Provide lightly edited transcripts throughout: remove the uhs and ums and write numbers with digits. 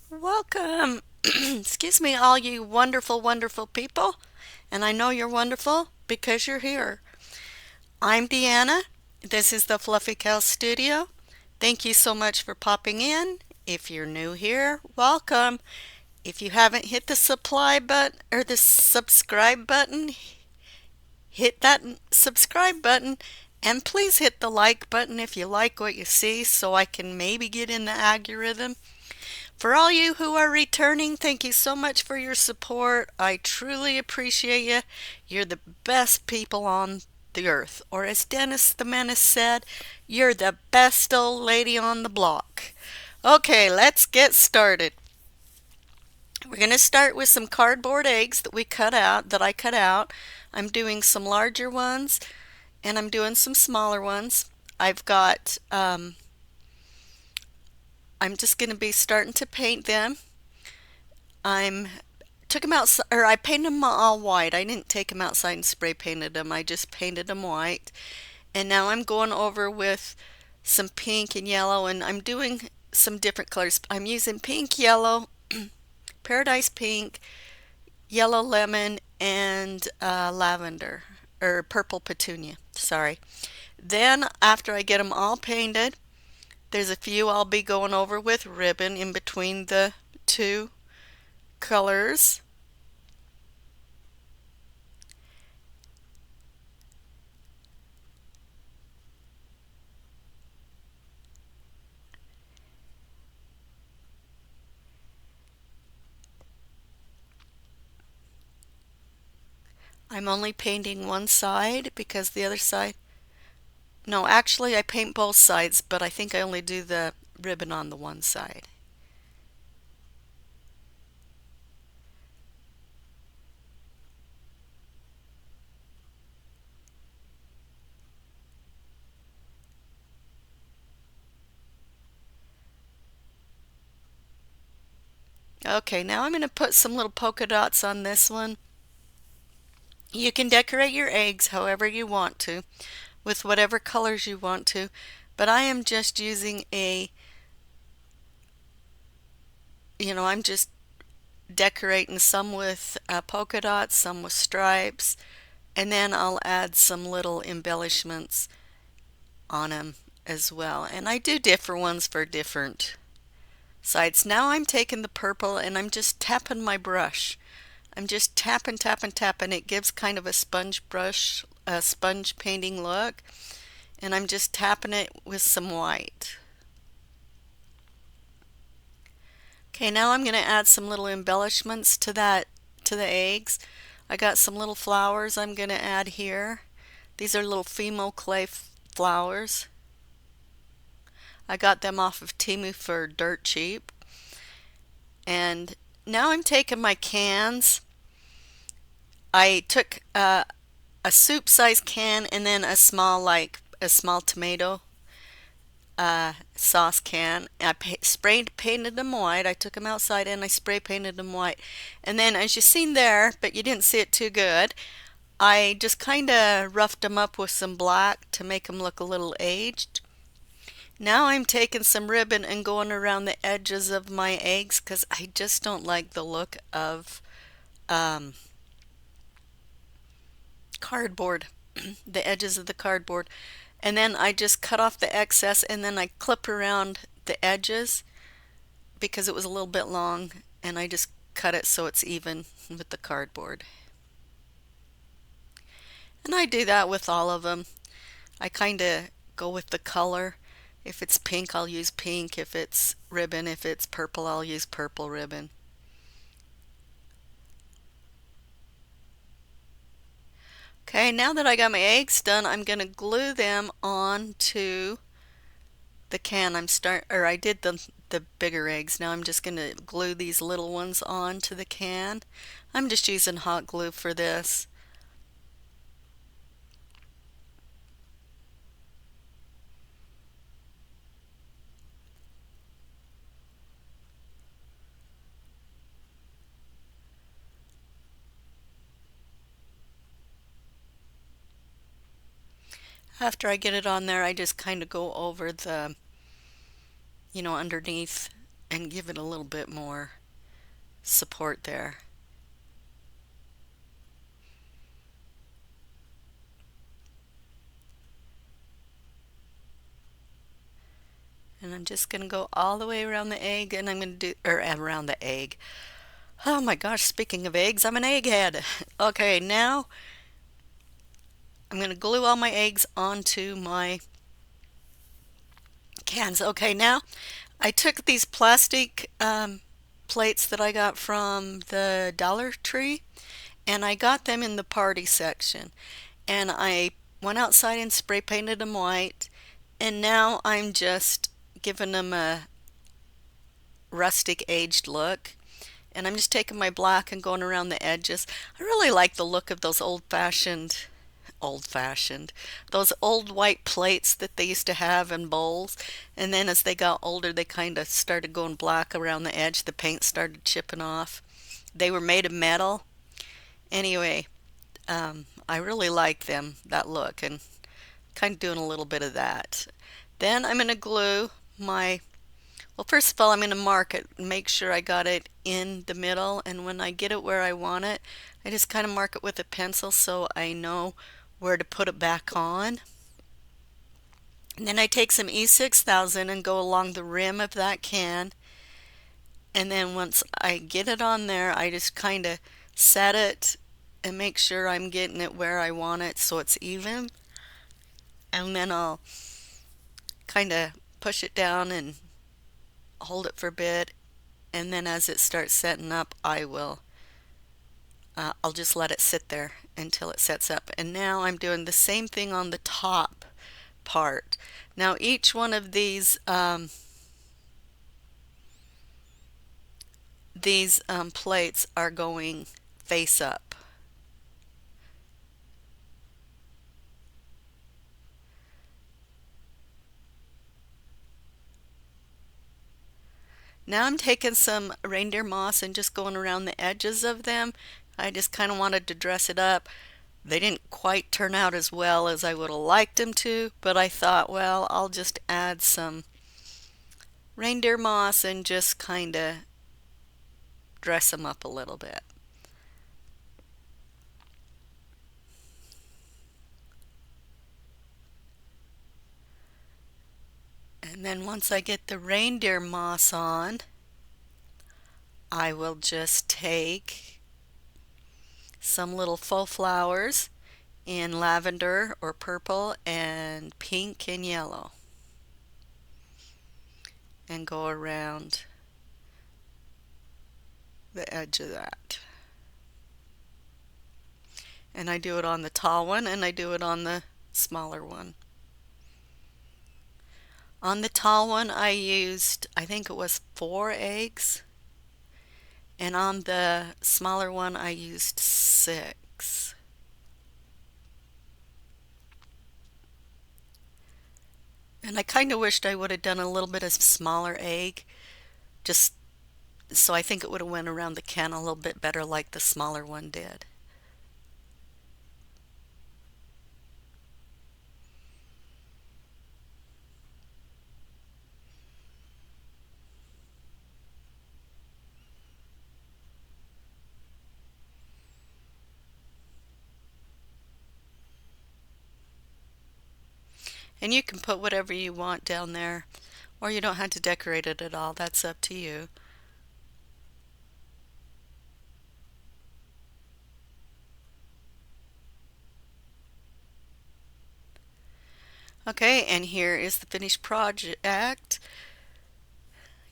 Welcome, excuse me, all you wonderful, wonderful people. And I know you're wonderful because you're here. I'm Deanna. This is the Fluffy Cow Studio. Thank you so much for popping in. If you're new here, welcome. If you haven't hit the supply button or the subscribe button, hit that subscribe button and please hit the like button if you like what you see so I can maybe get in the algorithm. For all you who are returning, thank you so much for your support. I truly appreciate you. You're the best people on the earth. Or as Dennis the Menace said, you're the best old lady on the block. Okay, let's get started. We're going to start with some cardboard eggs that I cut out. I'm doing some larger ones and I'm doing some smaller ones. I've got I'm just going to be starting to paint them. I'm took them out, or I painted them all white. I didn't take them outside and spray painted them. I just painted them white. And now I'm going over with some pink and yellow, and I'm doing some different colors. I'm using pink, yellow, paradise pink, yellow lemon, and lavender, or purple petunia. Sorry. Then after I get them all painted, there's a few I'll be going over with ribbon in between the two colors. I'm only painting one side because the other side, no, actually I paint both sides, but I think I only do the ribbon on the one side. Okay, now I'm going to put some little polka dots on this one. You can decorate your eggs however you want to, with whatever colors you want to, but I am just using I'm just decorating some with polka dots, some with stripes, and then I'll add some little embellishments on them as well. And I do different ones for different sides. Now I'm taking the purple and I'm just tapping my brush. I'm just tapping, tapping, tapping. It gives kind of a sponge brush, a sponge painting look. And I'm just tapping it with some white. Okay, now I'm going to add some little embellishments to the eggs. I got some little flowers I'm going to add here. These are little Fimo clay flowers. I got them off of Temu for dirt cheap. And now I'm taking my cans. I took a soup size can and then a small tomato sauce can. I painted them white. I took them outside and I spray painted them white. And then as you seen there, but you didn't see it too good, I just kind of roughed them up with some black to make them look a little aged. Now I'm taking some ribbon and going around the edges of my eggs because I just don't like the look of um, cardboard, the edges of the cardboard. And then I just cut off the excess and then I clip around the edges because it was a little bit long and I just cut it so it's even with the cardboard. And I do that with all of them. I kind of go with the color. If it's pink, I'll use pink. If it's ribbon, if it's purple, I'll use purple ribbon. Okay, now that I got my eggs done, I'm going to glue them onto the can. I did the bigger eggs. Now I'm just going to glue these little ones onto the can. I'm just using hot glue for this. After I get it on there, I just kind of go over underneath and give it a little bit more support there. And I'm just going to go all the way around the egg, and I'm going to do, or around the egg. Oh my gosh, speaking of eggs, I'm an egghead. Okay, now I'm going to glue all my eggs onto my cans. Okay, now I took these plastic plates that I got from the Dollar Tree, and I got them in the party section. And I went outside and spray painted them white, and now I'm just giving them a rustic aged look. And I'm just taking my black and going around the edges. I really like the look of those old fashioned, those old white plates that they used to have in bowls. And then as they got older, they kind of started going black around the edge. The paint started chipping off. They were made of metal. Anyway, I really like them, that look, and kind of doing a little bit of that. Then I'm going to glue my, well, first of all, I'm going to mark it, make sure I got it in the middle, and when I get it where I want it, I just kind of mark it with a pencil so I know where to put it back on. And then I take some E6000 and go along the rim of that can, and then once I get it on there, I just kind of set it and make sure I'm getting it where I want it so it's even. And then I'll kind of push it down and hold it for a bit, and then as it starts setting up, I'll just let it sit there until it sets up. And now I'm doing the same thing on the top part. Now each one of these plates are going face up. Now I'm taking some reindeer moss and just going around the edges of them. I just kind of wanted to dress it up. They didn't quite turn out as well as I would have liked them to, but I thought, well, I'll just add some reindeer moss and just kind of dress them up a little bit. And then once I get the reindeer moss on, I will just take some little faux flowers in lavender or purple and pink and yellow and go around the edge of that. And I do it on the tall one and I do it on the smaller one. On the tall one I used, I think it was 4 eggs, and on the smaller one I used 6. And I kind of wished I would have done a little bit of smaller egg, just so I think it would have went around the can a little bit better like the smaller one did. And you can put whatever you want down there, or you don't have to decorate it at all. That's up to you. Okay, and here is the finished project.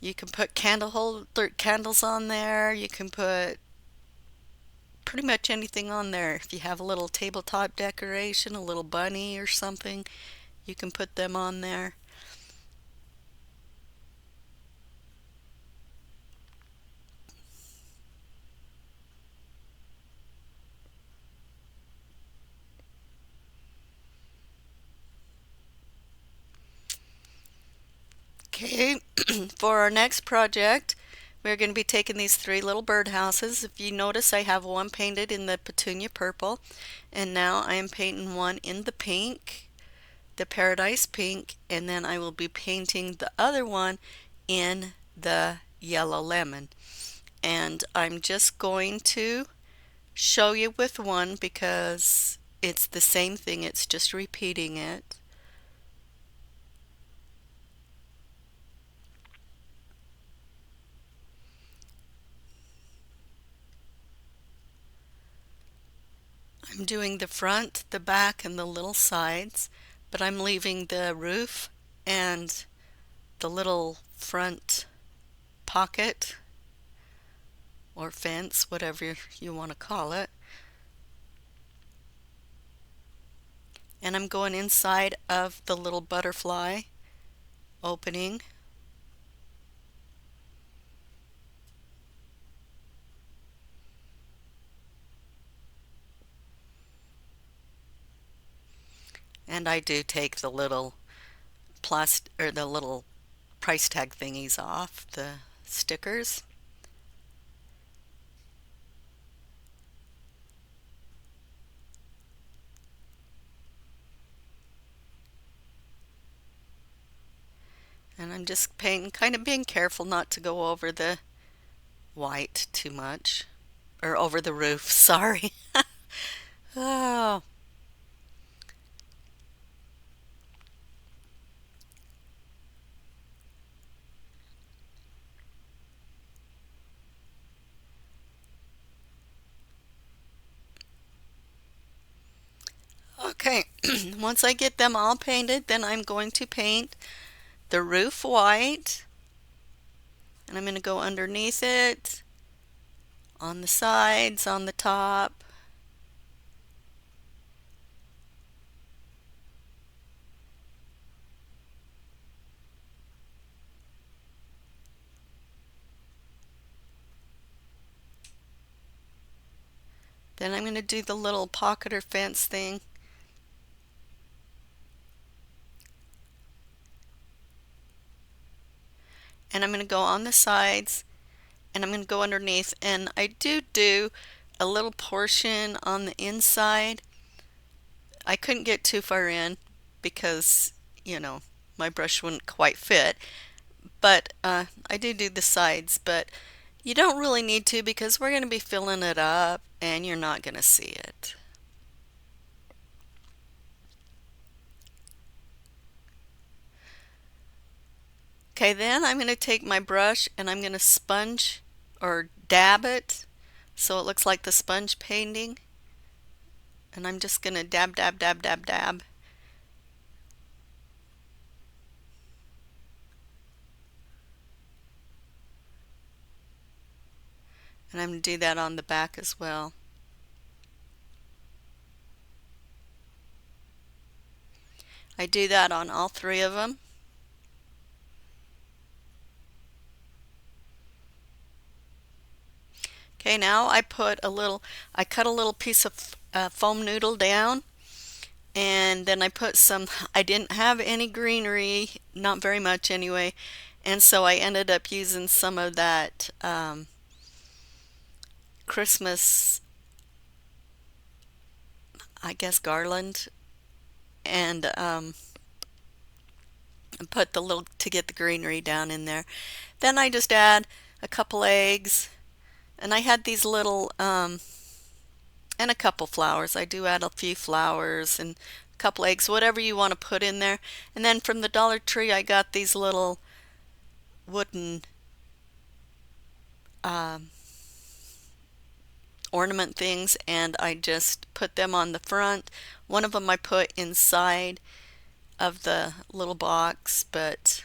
You can put candles on there. You can put pretty much anything on there. If you have a little tabletop decoration, a little bunny or something, you can put them on there. Okay, for our next project, we're going to be taking these 3 little birdhouses. If you notice, I have one painted in the petunia purple, and now I am painting one in the pink, the paradise pink, and then I will be painting the other one in the yellow lemon. And I'm just going to show you with one because it's the same thing, it's just repeating it. I'm doing the front, the back, and the little sides, but I'm leaving the roof and the little front pocket or fence, whatever you want to call it. And I'm going inside of the little butterfly opening. And I do take the little plastic or the little price tag thingies off, the stickers. And I'm just painting, kind of being careful not to go over the white too much. Or over the roof, sorry. Oh. Okay, once I get them all painted, then I'm going to paint the roof white. And I'm going to go underneath it, on the sides, on the top. Then I'm going to do the little pocket or fence thing. And I'm going to go on the sides and I'm going to go underneath, and I do a little portion on the inside. I couldn't get too far in because, you know, my brush wouldn't quite fit, but I do the sides, but you don't really need to because we're going to be filling it up and you're not going to see it. Okay, then I'm going to take my brush and I'm going to sponge or dab it so it looks like the sponge painting. And I'm just going to dab, dab, dab, dab, dab. And I'm going to do that on the back as well. I do that on all three of them. Okay, now I cut a little piece of foam noodle down, and then I put some, I didn't have any greenery, not very much anyway, and so I ended up using some of that Christmas, I guess, garland, and put the little, to get the greenery down in there. Then I just add a couple eggs, and I had these little, and a couple flowers. I do add a few flowers and a couple eggs, whatever you want to put in there. And then from the Dollar Tree I got these little wooden ornament things, and I just put them on the front. One of them I put inside of the little box, but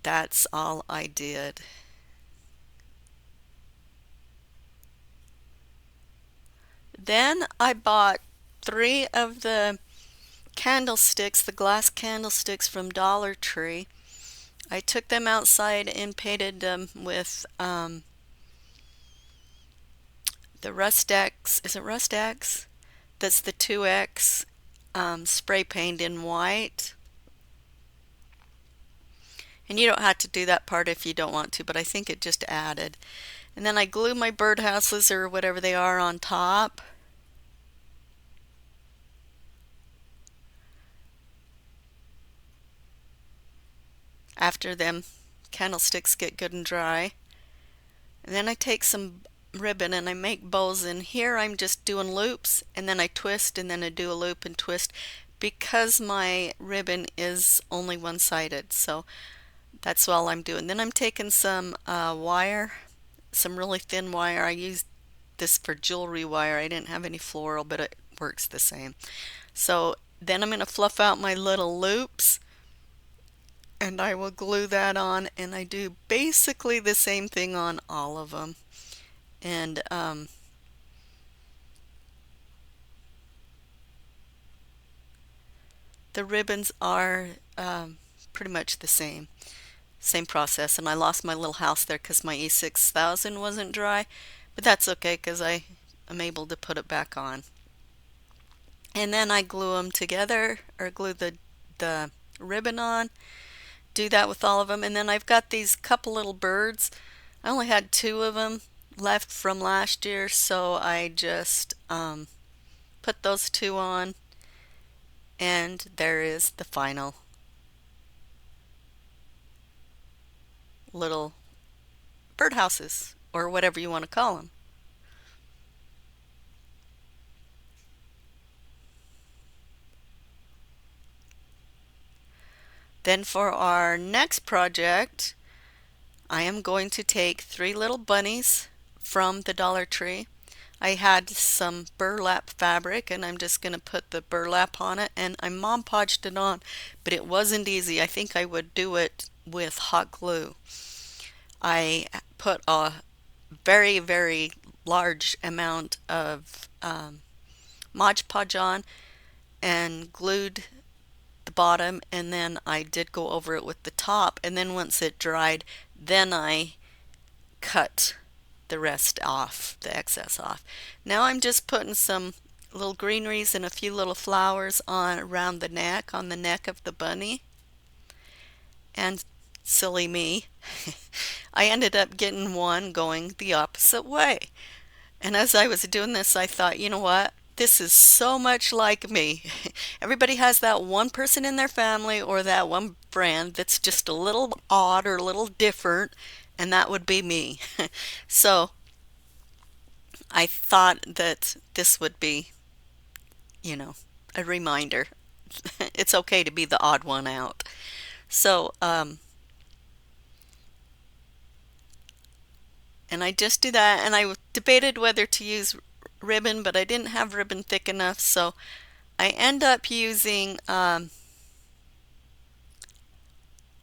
that's all I did. Then I bought 3 of the candlesticks, the glass candlesticks from Dollar Tree. I took them outside and painted them with the Rust-X, is it Rust-X? That's the 2X spray paint in white. And you don't have to do that part if you don't want to, but I think it just added. And then I glue my birdhouses or whatever they are on top. after them candlesticks get good and dry. And then I take some ribbon and I make bows, and here I'm just doing loops and then I twist and then I do a loop and twist because my ribbon is only one-sided, so that's all I'm doing. Then I'm taking some wire, some really thin wire. I used this for jewelry wire. I didn't have any floral, but it works the same. So then I'm going to fluff out my little loops and I will glue that on, and I do basically the same thing on all of them. And the ribbons are pretty much the same process. And I lost my little house there because my E6000 wasn't dry, but that's okay because I am able to put it back on. And then I glue them together, or glue the ribbon on. Do that with all of them. And then I've got these couple little birds. I only had two of them left from last year, so I just put those two on, and there is the final little birdhouses, or whatever you want to call them. Then for our next project, I am going to take 3 little bunnies from the Dollar Tree. I had some burlap fabric and I'm just going to put the burlap on it, and I Mod Podged it on, but it wasn't easy. I think I would do it with hot glue. I put a very, very large amount of Mod Podge on and glued the bottom, and then I did go over it with the top, and then once it dried, then I cut the rest off, the excess off. Now I'm just putting some little greeneries and a few little flowers on around the neck, on the neck of the bunny. And silly me, I ended up getting one going the opposite way. And as I was doing this, I thought, you know what? This is so much like me. Everybody has that one person in their family or that one friend that's just a little odd or a little different, and that would be me. So I thought that this would be, you know, a reminder. It's okay to be the odd one out. So, and I just do that, and I debated whether to use ribbon, but I didn't have ribbon thick enough, so I end up using, oh,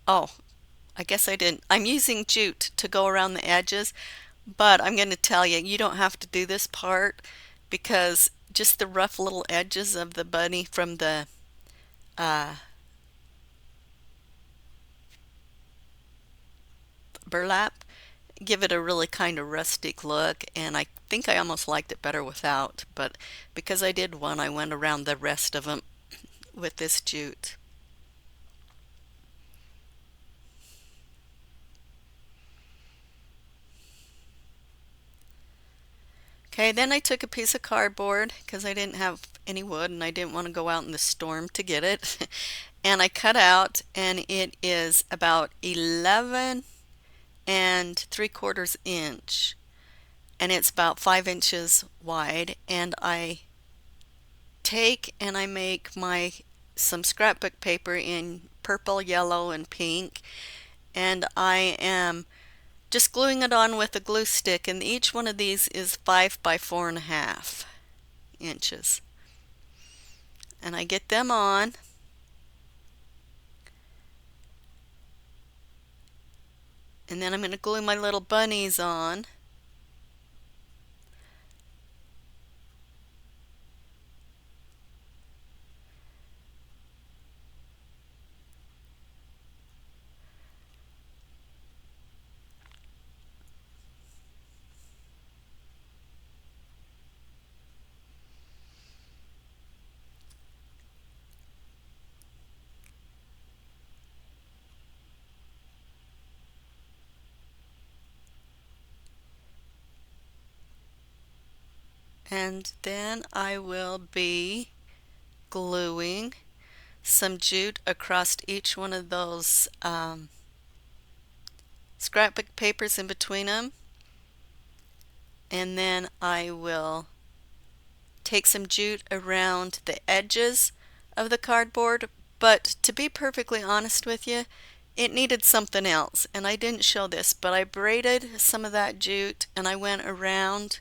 I guess I didn't. I'm using jute to go around the edges, but I'm going to tell you, you don't have to do this part because just the rough little edges of the bunny from the burlap give it a really kind of rustic look, and I think I almost liked it better without, but because I did one, I went around the rest of them with this jute. Okay, then I took a piece of cardboard because I didn't have any wood and I didn't want to go out in the storm to get it. And I cut out, and it is about 11 and 3/4 inch, and it's about 5 inches wide. And I take and I make my some scrapbook paper in purple, yellow, and pink, and I am just gluing it on with a glue stick, and each one of these is 5 by 4.5 inches. And I get them on, and then I'm going to glue my little bunnies on. And then I will be gluing some jute across each one of those scrapbook papers in between them, and then I will take some jute around the edges of the cardboard. But to be perfectly honest with you, it needed something else, and I didn't show this, but I braided some of that jute and I went around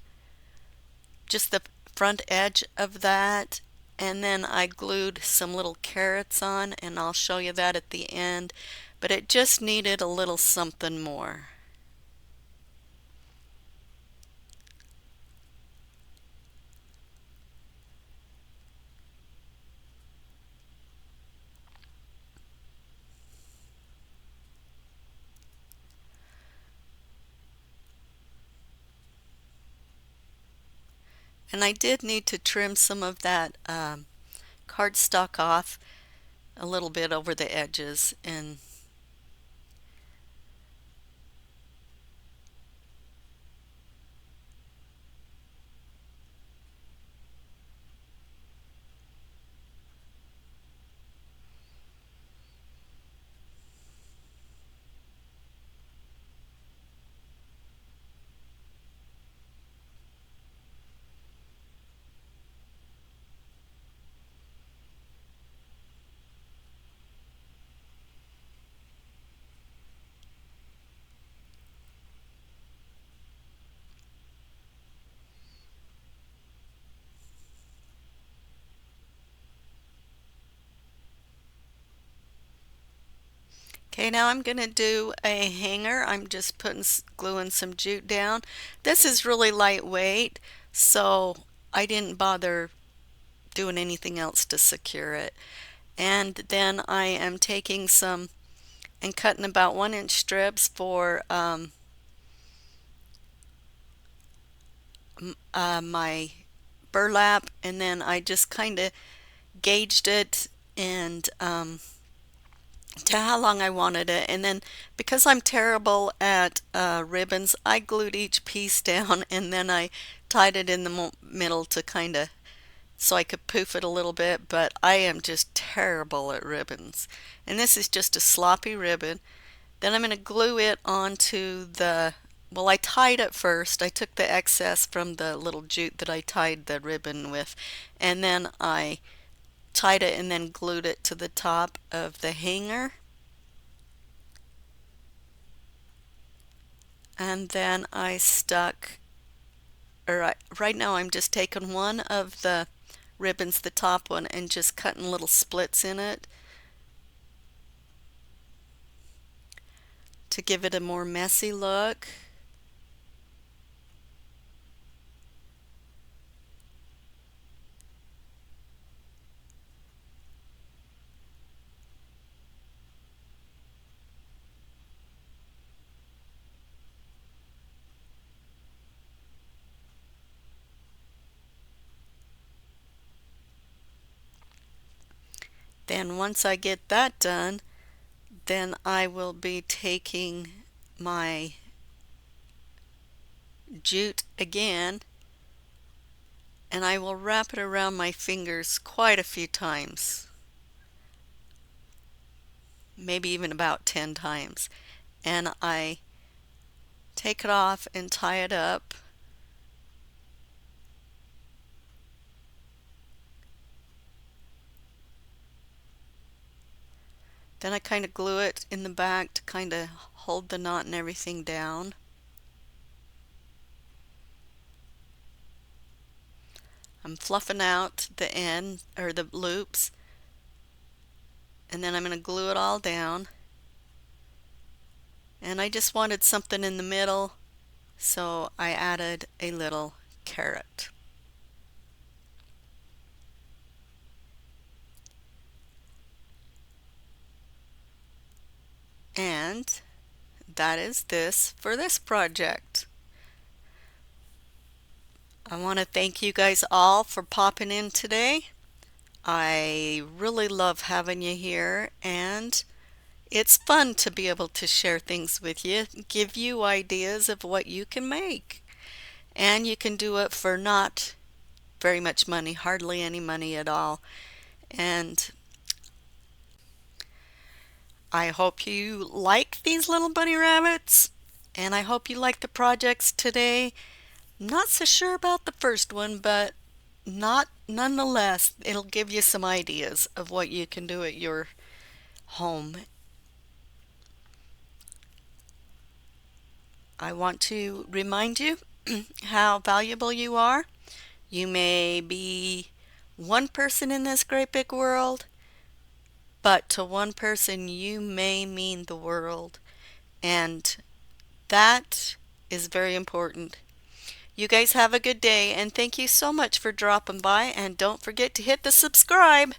just the front edge of that, and then I glued some little carrots on, and I'll show you that at the end, but it just needed a little something more. And I did need to trim some of that cardstock off a little bit over the edges, and okay, now I'm going to do a hanger. I'm just gluing some jute down. This is really lightweight, so I didn't bother doing anything else to secure it. And then I am taking some and cutting about 1-inch strips for my burlap, and then I just kind of gauged it and to how long I wanted it. And then because I'm terrible at ribbons, I glued each piece down and then I tied it in the middle to kind of so I could poof it a little bit, but I am just terrible at ribbons. And this is just a sloppy ribbon. Then I'm going to glue it onto the, well, I tied it first. I took the excess from the little jute that I tied the ribbon with, and then I tied it and then glued it to the top of the hanger. And then I stuck, right now I'm just taking one of the ribbons, the top one, and just cutting little splits in it to give it a more messy look. Then once I get that done, then I will be taking my jute again and I will wrap it around my fingers quite a few times, maybe even about 10 times. And I take it off and tie it up. Then I kind of glue it in the back to kind of hold the knot and everything down. I'm fluffing out the end or the loops, and then I'm going to glue it all down. And I just wanted something in the middle, so I added a little carrot. And that is this for this project. I want to thank you guys all for popping in today. I really love having you here, and it's fun to be able to share things with you, give you ideas of what you can make. And you can do it for not very much money, hardly any money at all. And I hope you like these little bunny rabbits. And I hope you like the projects today. Not so sure about the first one, but not nonetheless, it'll give you some ideas of what you can do at your home. I want to remind you how valuable you are. You may be one person in this great big world, but to one person you may mean the world. And that is very important. You guys have a good day, and thank you so much for dropping by, and don't forget to hit the subscribe.